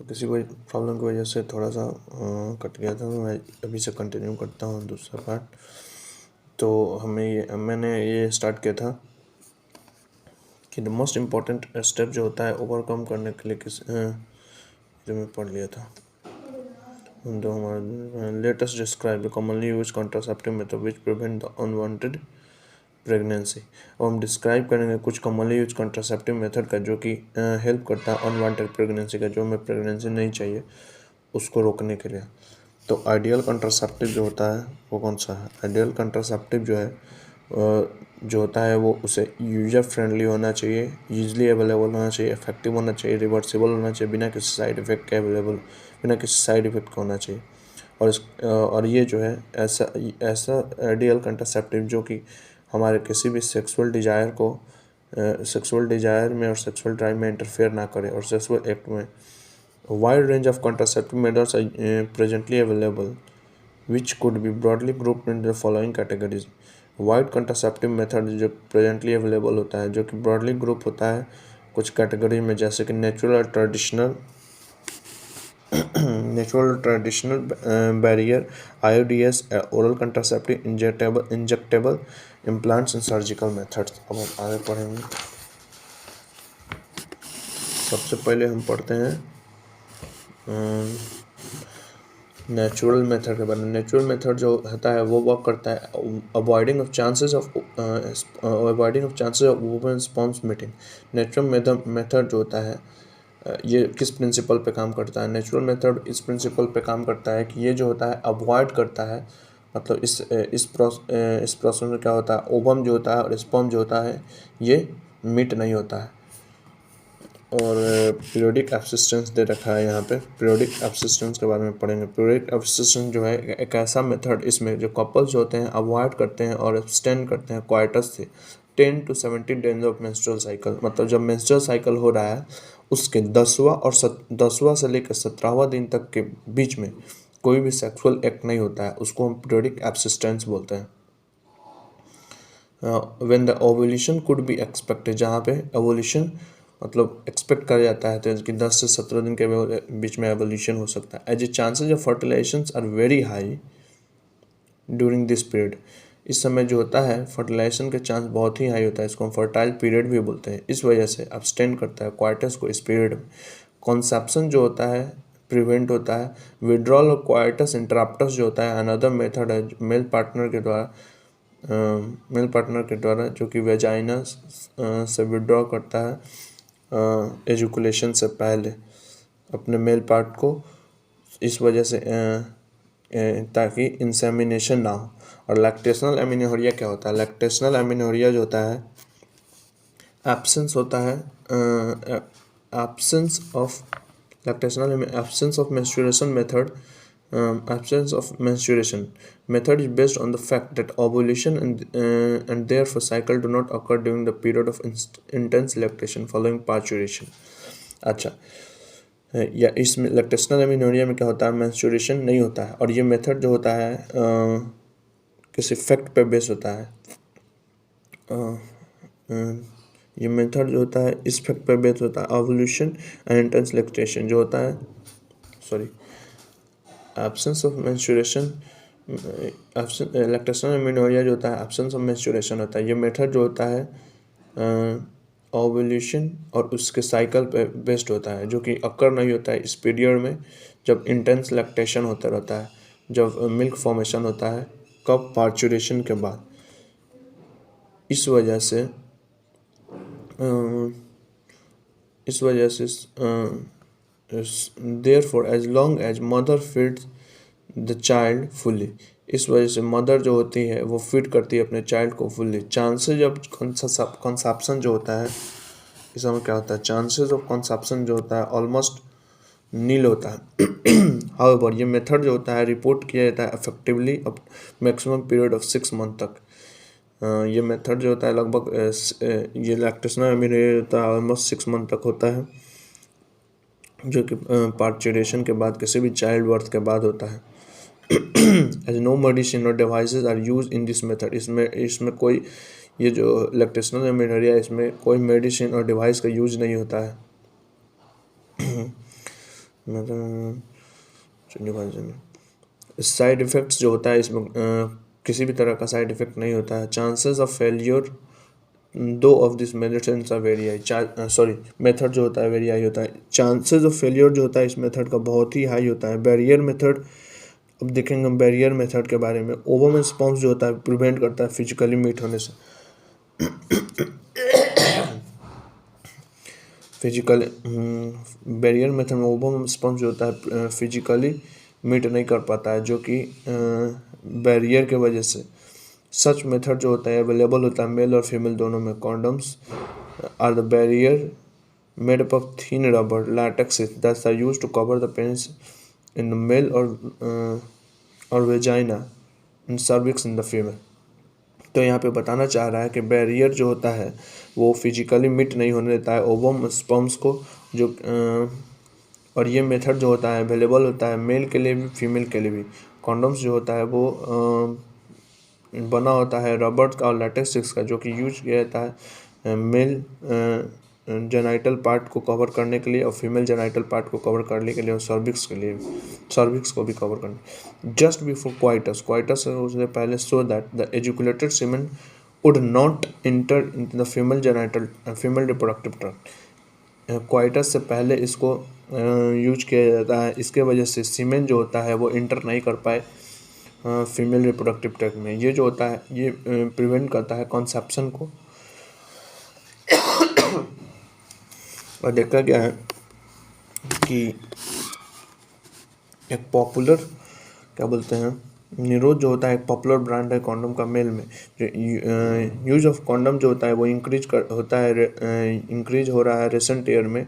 तो किसी कोई प्रॉब्लम की वजह से थोड़ा सा कट गया था। मैं अभी से कंटिन्यू करता हूँ दूसरा पार्ट। तो मैंने ये स्टार्ट किया था कि द मोस्ट इम्पॉर्टेंट स्टेप जो होता है ओवरकम करने के लिए जो मैं पढ़ लिया था तो हमारा latest describe commonly use contraceptive method which prevent the unwanted pregnancy. अब हम डिस्क्राइब करेंगे कुछ कॉमनली यूज कॉन्ट्रासेप्टिव मेथड का जो कि हेल्प करता है अनवांटेड प्रेगनेंसी का, जो हमें प्रेगनेंसी नहीं चाहिए उसको रोकने के लिए। तो आइडियल कॉन्ट्रासेप्टिव जो होता है वो कौन सा है? आइडियल कॉन्ट्रासेप्टिव जो होता है वो उसे यूजर फ्रेंडली होना चाहिए, ईजिली अवेलेबल होना चाहिए, इफेक्टिव होना चाहिए, रिवर्सिबल होना चाहिए, बिना किसी साइड इफेक्ट के बिना किसी साइड इफेक्ट का होना चाहिए। और ये जो है ऐसा आइडियल कॉन्ट्रासेप्टिव जो कि हमारे किसी भी सेक्सुअल डिजायर में और सेक्सुअल ड्राइव में इंटरफेयर ना करे और सेक्सुअल एक्ट में। Wide range of contraceptive methods are presently available which could be broadly grouped into the following categories। Wide contraceptive method जो प्रेजेंटली अवेलेबल होता है, जो कि ब्रॉडली ग्रुप होता है कुछ कैटेगरी में, जैसे कि natural traditional barrier, IUDs, oral contraceptive, injectable implants and surgical methods. अब हम आगे पढ़ेंगे। सबसे पहले हम पढ़ते हैं नेचुरल मेथड के बारे में। नेचुरल मेथड जो होता है वो वर्क करता है avoiding of chances of women sperms meeting. Natural method जो होता है ये किस प्रिंसिपल पे काम करता है? नेचुरल मेथड इस प्रिंसिपल पे काम करता है कि ये जो होता है अवॉइड करता है, मतलब इस प्रोसेस में क्या होता है, ओवम जो होता है और स्पर्म जो होता है ये मीट नहीं होता है। और पीरियोडिक एब्सिस्टेंस दे रखा है यहाँ पे। पीरियोडिक एब्सिस्टेंस के बारे में पढ़ेंगे। पीरियोडिक एब्सिस्टेंस जो है एक ऐसा मेथड इसमें जो कपल्स होते हैं अवॉइड करते हैं और एब्सटेंड करते हैं क्वाइटस से 10 to 17 days of menstrual cycle. मतलब जब मेंस्ट्रुअल साइकिल हो रहा है उसके 10वां से लेकर 17वां दिन तक के बीच में कोई भी सेक्सुअल एक्ट नहीं होता है, उसको हम पीरियोडिक एब्सिस्टेंस बोलते हैं। When the ovulation could be expected, जहाँ पे ओवुलेशन मतलब एक्सपेक्ट करा जाता है तो कि 10 से 17 दिन के बीच में एवोल्यूशन हो सकता है। As a chances of fertilization are very high during this period. इस समय जो होता है फर्टिलाइजेशन के चांस बहुत ही हाई होता है, इसको हम फर्टाइल पीरियड भी बोलते हैं। इस वजह से अब्सटेंड करता है क्वाइटस को इस पीरियड में। कॉन्सेप्शन जो होता है प्रिवेंट होता है। विड्रॉल और क्वाइटस इंटरप्टस जो होता है अनदर मेथड है मेल पार्टनर के द्वारा जो कि वेजाइना से विड्रॉ करता है एजुकुलेशन से पहले अपने मेल पार्ट को, इस वजह से ताकि इंसेमिनेशन ना हो। और लैक्टेशनल एमिनोरिया क्या होता है? लैक्टेशनल एमिनोरिया जो होता है एब्सेंस होता है absence of menstruation method. Absence of menstruation method is based on the fact that ovulation and therefore cycle do not occur during the period of intense lactation following parturition। अच्छा, या इसमें lactational amenorrhoea में क्या होता है? Menstruation नहीं होता है और ये मेथड जो होता है किसी फैक्ट पे बेस होता है। ये मेथड जो होता है इस फैक्ट पे बेस होता है ओवुलेशन एंड इंटेंस लैक्टेशन जो होता है, sorry, absence of menstruation, lactational amenorrhoea जो होता है एब्सेंस ऑफ मेंस्ट्रुएशन होता है। ये मेथड जो होता है ओवुलेशन और उसके साइकिल पे बेस्ड होता है, जो कि अक्कर नहीं होता है इस पीरियड में जब इंटेंस लैक्टेशन होता रहता है, जब मिल्क फॉर्मेशन होता है, कब? पार्चुरेशन के बाद। इस वजह से therefore as long as mother feeds the child fully, इस वजह से मदर जो होती है वो फीड करती है अपने चाइल्ड को फुल्ली। चांसेज ऑफ कंसेप्शन जो होता है इसमें क्या होता है? चांसेस ऑफ कंसेप्शन जो होता है ऑलमोस्ट नील होता है। हाउएवर ये मेथड जो होता है रिपोर्ट किया जाता है इफेक्टिवली अब मैक्सिमम पीरियड ऑफ 6 मंथ तक। ये मेथड जो होता है लगभग ये लैक्टेशनल एमिनोरिया होता है ऑलमोस्ट 6 मंथ तक होता है, जो कि पार्चुरेशन के बाद किसी भी चाइल्ड बर्थ के बाद होता है। एज नो मेडिसिन और devices are use in this method, इसमें कोई ये जो लैक्टेशनल एमिनोरिया इसमें कोई मेडिसिन और डिवाइस का यूज नहीं होता है। मतलब साइड इफ़ेक्ट्स जो होता है इसमें किसी भी तरह का साइड इफ़ेक्ट नहीं होता है। Chances of failure two of this methods are very high, method जो होता है वेरी हाई होता है। चांसेस ऑफ फेलियर जो होता है इस मेथड का बहुत ही हाई होता है। बैरियर मेथड, अब देखेंगे हम बैरियर मेथड के बारे में। ओवम स्पॉन्ज जो होता है प्रिवेंट करता है फिजिकली मीट होने से। फिजिकल बैरियर मेथड में ओवम स्पॉन्ज जो होता है फिजिकली मीट नहीं कर पाता है, जो कि बैरियर के वजह से। सच मेथड जो होता है अवेलेबल होता है मेल और फीमेल दोनों में। Condoms are the barrier made up of thin rubber latex that are used to cover the penis in the male or vagina and cervix in the female। तो यहाँ पे बताना चाह रहा है कि बैरियर जो होता है वो फिजिकली मिट नहीं होने देता है ओवम स्पर्म्स को, जो और ये मेथड जो होता है अवेलेबल होता है मेल के लिए भी फीमेल के लिए भी। कॉन्डम्स जो होता है वो बना होता है रबर का और लैटेक्स का, जो कि यूज किया जाता है मेल जेनाइटल पार्ट को कवर करने के लिए और फीमेल जेनाइटल पार्ट को कवर करने के लिए और सर्विक्स के लिए, सर्विक्स को भी कवर करने। जस्ट बिफोर क्वाइटस उसने पहले so that the ejaculated semen would not enter in the female reproductive tract. Coitus से पहले इसको यूज किया जाता है, इसके वजह से सीमेन जो होता है वो इंटर नहीं कर पाए फीमेल रिप्रोडक्टिव ट्रैक्ट में। ये जो होता है ये प्रिवेंट करता है कॉन्सेप्शन को। और देखा गया है कि एक पॉपुलर क्या बोलते हैं निरोध जो होता है एक पॉपुलर ब्रांड है कॉन्डम का मेल में। जो यूज ऑफ कॉन्डम जो होता है वो इंक्रीज हो रहा है रिसेंट ईयर में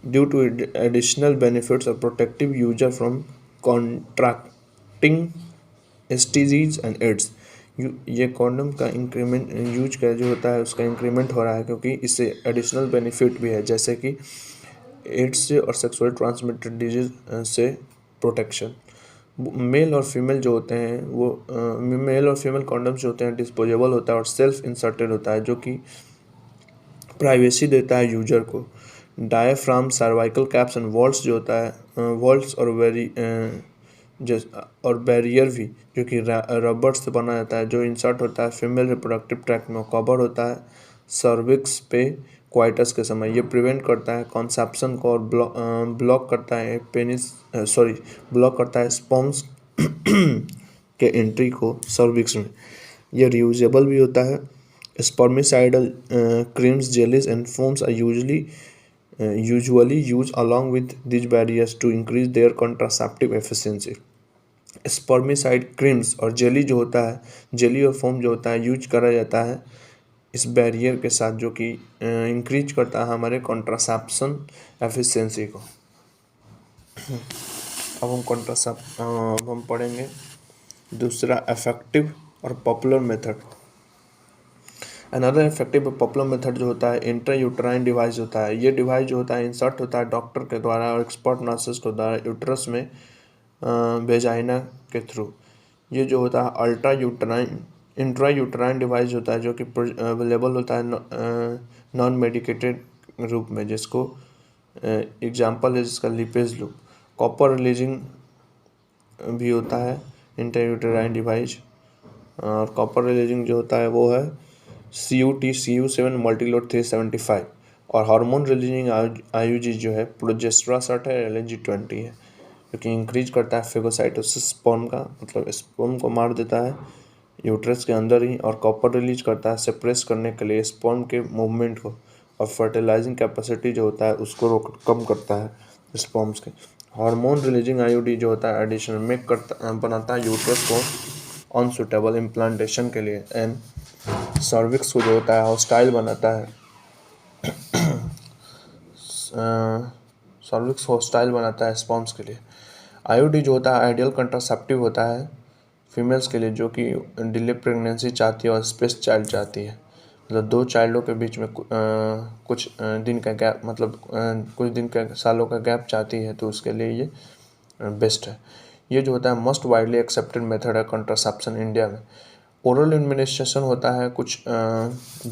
ड्यू टू एडिशनल बेनिफिट्स और protective user from contracting STDs and AIDS. ये कॉन्डम का इंक्रीमेंट यूज का जो होता है उसका इंक्रीमेंट हो रहा है क्योंकि इससे एडिशनल बेनिफिट भी है, जैसे कि एड्स से और सेक्सुअल ट्रांसमिटेड डिजीज से प्रोटेक्शन। मेल और फीमेल जो होते हैं वो मेल और फीमेल कॉन्डम्स जो होते हैं डिस्पोजेबल होता है और सेल्फ इंसर्टेड होता है, जो कि प्राइवेसी देता है यूजर को। Diaphragm, cervical caps and walls जो होता है वॉल्स और बैरियर भी जो कि रबर से बना जाता है, जो इंसर्ट होता है फीमेल रिप्रोडक्टिव ट्रैक्ट में, कवर होता है सर्विक्स पे क्वाइटस के समय। ये प्रिवेंट करता है कॉन्सेप्शन को और ब्लॉक करता है ब्लॉक करता है स्पर्म्स के एंट्री को सर्विक्स में। ये रियूजेबल भी होता है। Spermicidal creams, jellies and foams are usually used along with these barriers to increase their contraceptive efficiency। Spermicide creams और जेली जो होता है, जेली और फोम जो होता है यूज करा जाता है इस बैरियर के साथ, जो कि इंक्रीज करता है हमारे कॉन्ट्रासेप्शन एफिशिएंसी को। अब हम पढ़ेंगे दूसरा इफेक्टिव और पॉपुलर मेथड। अनदर इफेक्टिव और पॉपुलर मेथड जो होता है इंट्रायूटराइन डिवाइस होता है। ये डिवाइस जो होता है इंसर्ट होता है डॉक्टर के द्वारा और एक्सपर्ट नर्सेस के द्वारा यूट्रस में वेजाइना के थ्रू। ये जो होता है इंट्रायूटराइन डिवाइस होता है, जो कि अवेलेबल होता है नॉन मेडिकेटेड रूप में, जिसको एग्जांपल है जिसका लिपेज लूप। कॉपर रिलीजिंग भी होता है इंट्रायूटराइन डिवाइस, और कॉपर रिलीजिंग जो होता है वो है CU7 मल्टीलोड 375। और हार्मोन रिलीजिंग IUG जो है प्रोजेस्टेरोन है LNG20 है, जो कि इंक्रीज करता है फेगोसाइटोसिस स्पर्म का, मतलब स्पर्म को मार देता है यूट्रस के अंदर ही, और कॉपर रिलीज करता है सेप्रेस करने के लिए स्पर्म के मूवमेंट को, और फर्टिलाइजिंग कैपेसिटी जो होता है उसको कम करता है स्पर्म्स के। हार्मोन रिलीजिंग IUD जो होता है एडिशन बनाता है यूट्रस को अनसुटेबल इम्प्लांटेशन के लिए, एंड सर्विक्स को जो होता है हॉस्टाइल बनाता है सर्विक्स हॉस्टाइल बनाता है स्पर्म्स के लिए। IUD जो होता है आइडियल कंट्रासेप्टिव होता है फीमेल्स के लिए, जो कि डिले प्रेगनेंसी चाहती है और स्पेस चाइल्ड चाहती है, मतलब दो चाइल्डों के बीच में कुछ दिन का गैप, मतलब कुछ दिन का सालों का गैप चाहती है, तो उसके लिए ये बेस्ट है। ये जो होता है मोस्ट वाइडली एक्सेप्टेड मेथड है कंट्रासेप्शन इंडिया में। ओरल एडमिनिस्ट्रेशन होता है कुछ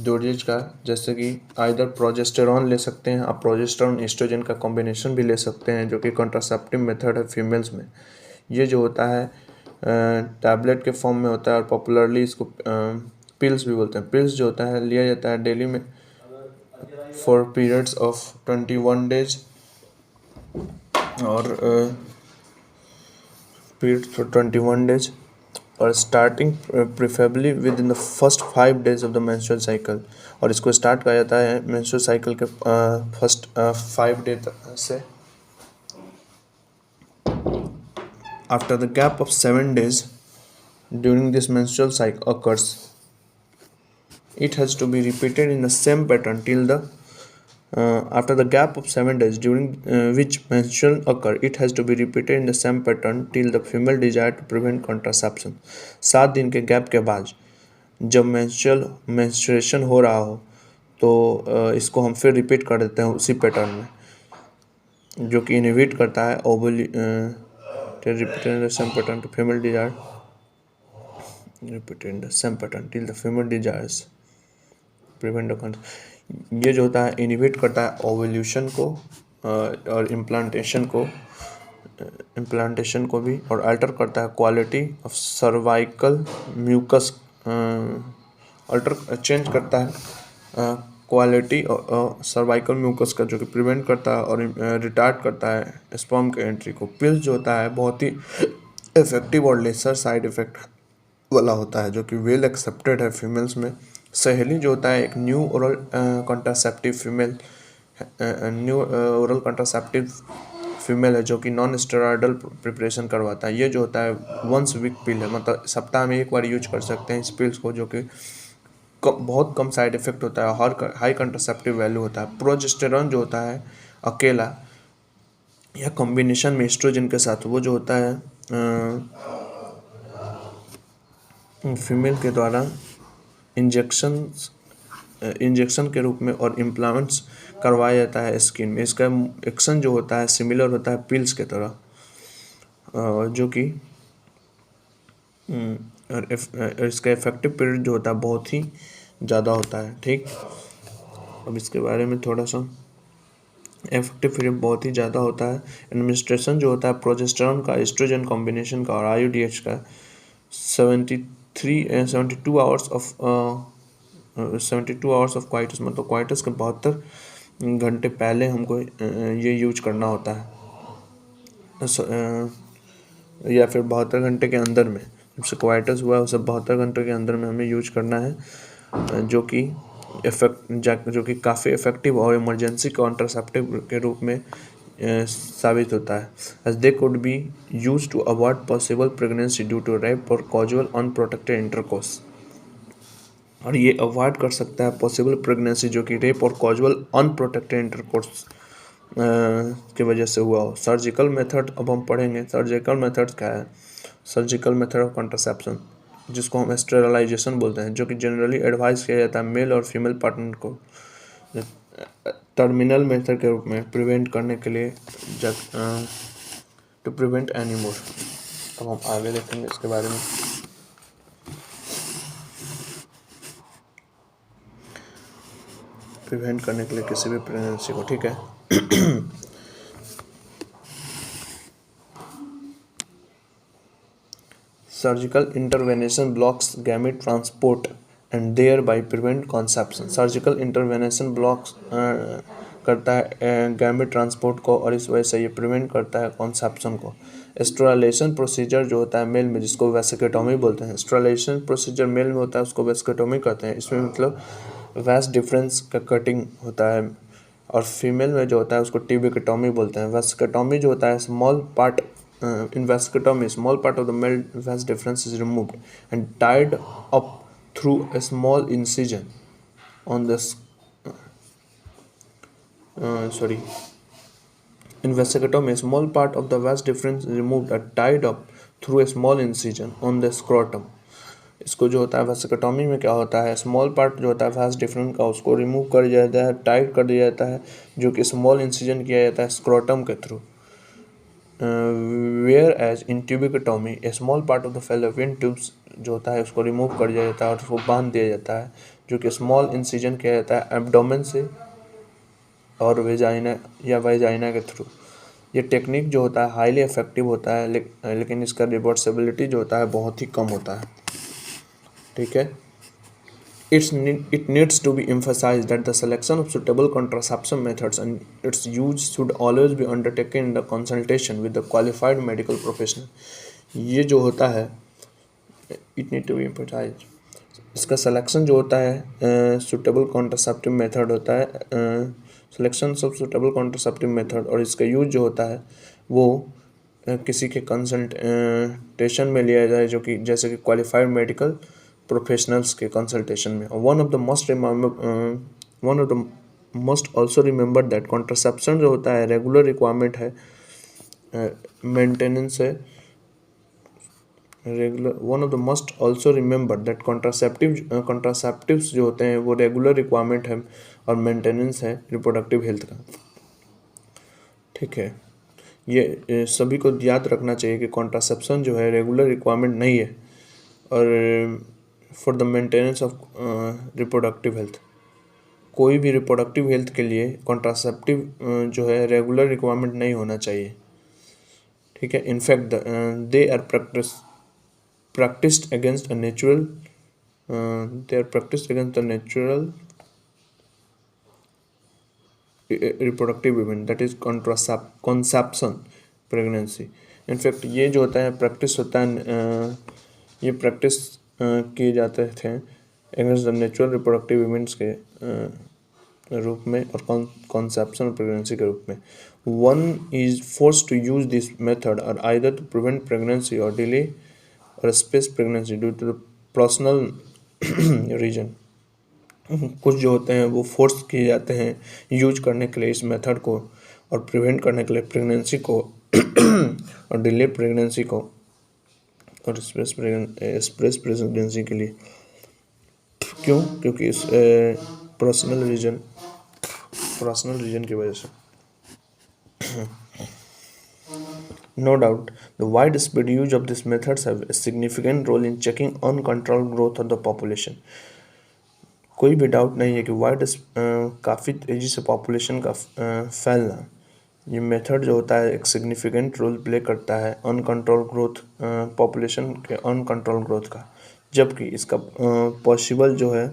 डोजेज का, जैसे कि आइदर प्रोजेस्टेरॉन ले सकते हैं, आप प्रोजेस्टेरॉन एस्ट्रोजन का कॉम्बिनेशन भी ले सकते हैं, जो कि कॉन्ट्रासेप्टिव मेथड है फीमेल्स में। ये जो होता है टैबलेट के फॉर्म में होता है, और पॉपुलरली इसको पिल्स भी बोलते हैं। पिल्स जो होता है लिया जाता है डेली में फॉर पीरियड्स ऑफ 21 डेज, और पीरियड फॉर 21 डेज, और starting preferably with in the first 5 days of the menstrual cycle. और इसको स्टार्ट किया जाता है मेंस्ट्रुअल साइकिल के फर्स्ट 5 डे से। After the gap of 7 days during this menstrual cycle occurs, it has to be repeated in the same pattern till the after the gap of 7 days during which menstrual occur, it has to be repeated in the same pattern till the female desire to prevent contraception। 7 दिन के gap के बाद जब menstruation हो रहा हो तो इसको हम फिर रिपीट कर देते हैं उसी पैटर्न में, जो कि इनहिबिट करता है repeated in the same pattern to female desire, repeated in the same pattern till the female desires prevent the ये जो होता है इनहिबिट करता है ओवल्यूशन को और इम्प्लांटेशन को भी, और अल्टर करता है quality of cervical mucus, change करता है क्वालिटी सर्वाइकल म्यूकस का, जो कि प्रिवेंट करता है और रिटार्ड करता है स्पर्म के एंट्री को। पिल्स जो होता है बहुत ही इफेक्टिव और लेसर साइड इफेक्ट वाला होता है, जो कि वेल एक्सेप्टेड है फीमेल्स में। सहेली जो होता है एक न्यू ओरल कॉन्ट्रासेप्टिव फीमेल है, जो कि नॉन स्टेरॉयडल प्रिपरेशन करवाता है। ये जो होता है वंस वीक पिल है, मतलब सप्ताह में एक बार यूज कर सकते हैं इस पिल्स को, जो कि बहुत कम साइड इफेक्ट होता है, हर हाई कंट्रासेप्टिव वैल्यू होता है। प्रोजेस्टेरॉन जो होता है अकेला या कॉम्बिनेशन में एस्ट्रोजन के साथ, वो जो होता है फीमेल के द्वारा इंजेक्शन के रूप में और इम्प्लांट्स करवाया जाता है स्किन में। इसका एक्शन जो होता है सिमिलर होता है पिल्स के तरह, जो कि इसका इफेक्टिव पीरियड जो होता है बहुत ही ज़्यादा होता है। ठीक, अब इसके बारे में थोड़ा सा, इफेक्टिव पीरियड बहुत ही ज़्यादा होता है। एडमिनिस्ट्रेशन जो होता है प्रोजेस्टेरॉन का, एस्ट्रोजन कॉम्बिनेशन का और IUDH का 72 आवर्स ऑफ क्वाइटस, मतलब क्वाइटस के 72 घंटे पहले हमको ये यूज करना होता है, या फिर 72 घंटे के अंदर में, जब से क्वाइटस हुआ उसे 72 घंटे के अंदर में हमें यूज करना है, जो कि काफ़ी इफेक्टिव और इमरजेंसी कॉन्ट्रासेप्टिव के रूप में साबित होता है। as they could be used to avoid possible pregnancy due to rape or casual unprotected intercourse। और ये अवॉइड कर सकता है पॉसिबल प्रेगनेंसी जो कि रेप और कॉजुअल अनप्रोटेक्टेड इंटरकोर्स की वजह से हुआ हो। सर्जिकल मेथड अब हम पढ़ेंगे। सर्जिकल मेथड क्या है? सर्जिकल मेथड ऑफ कॉन्ट्रासेप्शन, जिसको हम स्टेरलाइजेशन बोलते हैं, जो कि जनरली एडवाइस किया जाता है मेल और फीमेल पार्टनर को टर्मिनल मेथड के रूप में प्रिवेंट करने के लिए, टू प्रिवेंट एनी मोर। अब हम आगे देखेंगे इसके बारे में। प्रिवेंट करने के लिए किसी भी प्रेगनेंसी को, ठीक है। Surgical intervention blocks gamete transport and thereby prevent conception. Surgical intervention blocks करता है गैमेट ट्रांसपोर्ट को, और इस वजह से ये प्रिवेंट करता है कॉन्सेप्शन को। स्टेरिलाइजेशन प्रोसीजर जो होता है मेल में, जिसको वेस्केटोमी बोलते हैं, स्टेरिलाइजेशन प्रोसीजर मेल में होता है, उसको वेस्केटोमी कहते हैं। इसमें मतलब वेस्ट डिफरेंस का कटिंग होता है, और फीमेल में जो होता है उसको टीबिकेटोमी बोलते हैं। वेस्केटोमी जो होता है small part in vasectomy, small part of the male vas deferens is removed and tied up through a small incision on the in vasectomy, a small part of the vas deferens is removed and tied up through a small incision on the scrotum। इसको जो होता है वेस्केटोमी में क्या होता है, small part जो होता है वास डिफरेंस का उसको रिमूव कर दिया जाता है, टाइट कर दिया जाता है, जो कि स्मॉल इंसिजन किया जाता है स्क्रोटम के through. Whereas in tubectomy a small part of the fallopian tubes जो होता है उसको रिमूव कर दिया जाता है और उसको बांध दिया जाता है, जो कि स्मॉल इंसिजन किया जाता है एब्डोमेन से और वेजाइना या वेजाइना के थ्रू। ये टेक्निक जो होता है हाईली इफेक्टिव होता है, लेकिन इसका रिवर्सिबिलिटी जो होता है बहुत ही कम होता है। ठीक है। It needs to be emphasized that the selection of suitable contraception methods and its use should always be undertaken in the consultation with the qualified medical professional. ये जो होता है it need to be emphasized, इसका selection जो होता है suitable contraceptive method होता है, selection of suitable contraceptive method, और इसका यूज जो होता है वो किसी के कंसल्टेशन में लिया जाए, जो कि जैसे कि क्वालिफाइड मेडिकल प्रोफेशनल्स के कंसल्टेशन में। One of the must also remember that contraception जो होता है रेगुलर रिक्वायरमेंट है, मेंटेनेंस है regular. One of the must also remember that contraceptives जो होते हैं वो रेगुलर रिक्वायरमेंट है और मेंटेनेंस है रिप्रोडक्टिव हेल्थ का। ठीक है, ये सभी को याद रखना चाहिए कि कॉन्ट्रासेप्शन जो है रेगुलर रिक्वायरमेंट नहीं है और for the maintenance of reproductive health. कोई भी रिप्रोडक्टिव हेल्थ के लिए कॉन्ट्रासेप्टिव जो है रेगुलर रिक्वायरमेंट नहीं होना चाहिए। ठीक है, in fact they are practiced against a natural reproductive event, that is conception pregnancy. In fact ये जो होता है प्रैक्टिस होता है, ये प्रैक्टिस किए जाते थे against the natural reproductive events के रूप में और कॉन्सेप्शन प्रेगनेंसी के रूप में। One is force to use this method और आइदर टू प्रिवेंट प्रेगनेंसी और डिले और space pregnancy due to the personal reason. कुछ जो होते हैं वो फोर्स किए जाते हैं यूज करने के लिए इस मेथड को और प्रिवेंट करने के लिए प्रेगनेंसी को और डिले प्रेगनेंसी को और स्पेस प्रेगनेंसी के लिए। क्यों? क्योंकि इस पर्सनल रीजन की वजह से। No doubt, the widespread use of these methods have a significant role in checking uncontrolled growth of the population. कोई भी डाउट नहीं है कि काफ़ी तेज़ी से पॉपुलेशन का फैलना, ये मेथड जो होता है एक सिग्निफिकेंट रोल प्ले करता है अनकंट्रोल ग्रोथ, पॉपुलेशन के अनकंट्रोल ग्रोथ का। जबकि इसका पॉसिबल जो है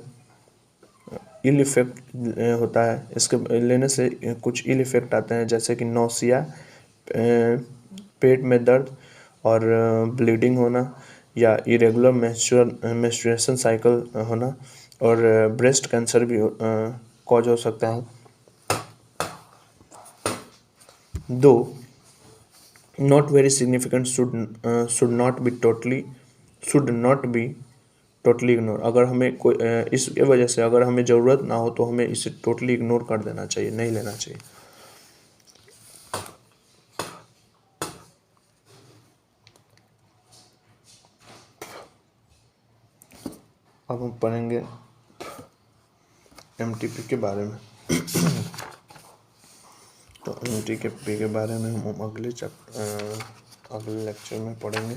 इल इफेक्ट होता है, इसके लेने से कुछ इल इफेक्ट आते हैं जैसे कि नौसिया, पेट में दर्द और ब्लीडिंग होना या इरेगुलर मेंस्ट्रुएशन साइकिल होना और ब्रेस्ट कैंसर भी कॉज हो सकता है। दो not very significant should not be totally ignore. अगर हमें कोई इसके वजह से अगर हमें ज़रूरत ना हो तो हमें इसे टोटली इग्नोर कर देना चाहिए, नहीं लेना चाहिए। अब हम पढ़ेंगे MTP के बारे में। तो MTP के बारे में हम अगले लेक्चर में पढ़ेंगे।